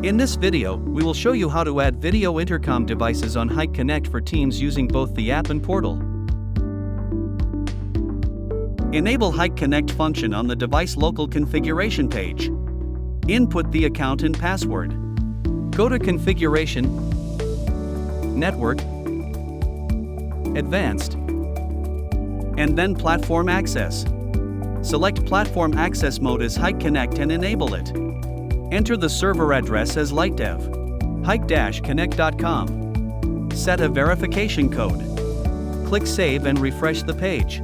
In this video, we will show you how to add video intercom devices on Hik-Connect for Teams using both the app and portal. Enable Hik-Connect function on the device local configuration page. Input the account and password. Go to Configuration, Network, Advanced, and then Platform Access. Select Platform Access Mode as Hik-Connect and enable it. Enter the server address as lightdev, hik-connect.com. Set a verification code. Click Save and refresh the page.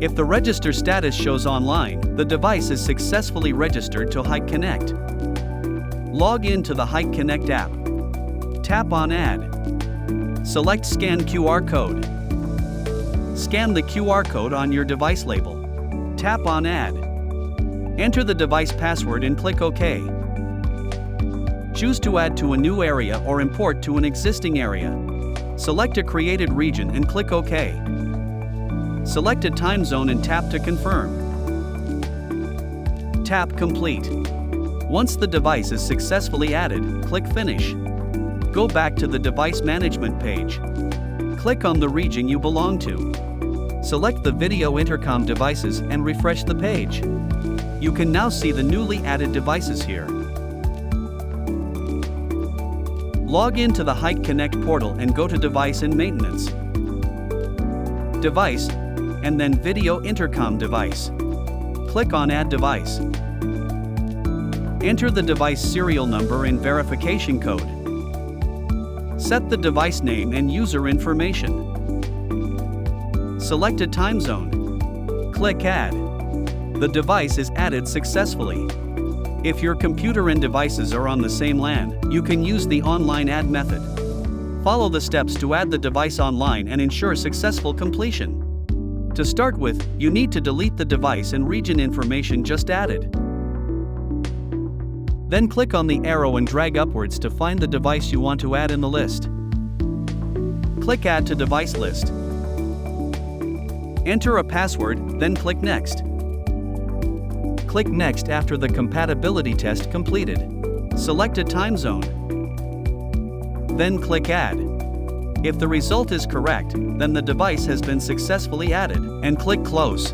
If the register status shows online, the device is successfully registered to Hik-Connect. Log in to the Hik-Connect app. Tap on Add. Select Scan QR Code. Scan the QR code on your device label. Tap on Add. Enter the device password and click OK. Choose to add to a new area or import to an existing area. Select a created region and click OK. Select a time zone and tap to confirm. Tap Complete. Once the device is successfully added, click Finish. Go back to the device management page. Click on the region you belong to. Select the video intercom devices and refresh the page. You can now see the newly added devices here. Log into the Hik-Connect portal and go to Device and Maintenance. Device, and then Video Intercom Device. Click on Add Device. Enter the device serial number and verification code. Set the device name and user information. Select a time zone. Click Add. The device is added successfully. If your computer and devices are on the same LAN, you can use the online add method. Follow the steps to add the device online and ensure successful completion. To start with, you need to delete the device and region information just added. Then click on the arrow and drag upwards to find the device you want to add in the list. Click Add to Device List. Enter a password, then click Next. Click Next after the compatibility test completed. Select a time zone. Then click Add. If the result is correct, then the device has been successfully added, and click Close.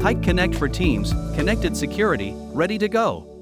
Hik-Connect for Teams, connected security, ready to go.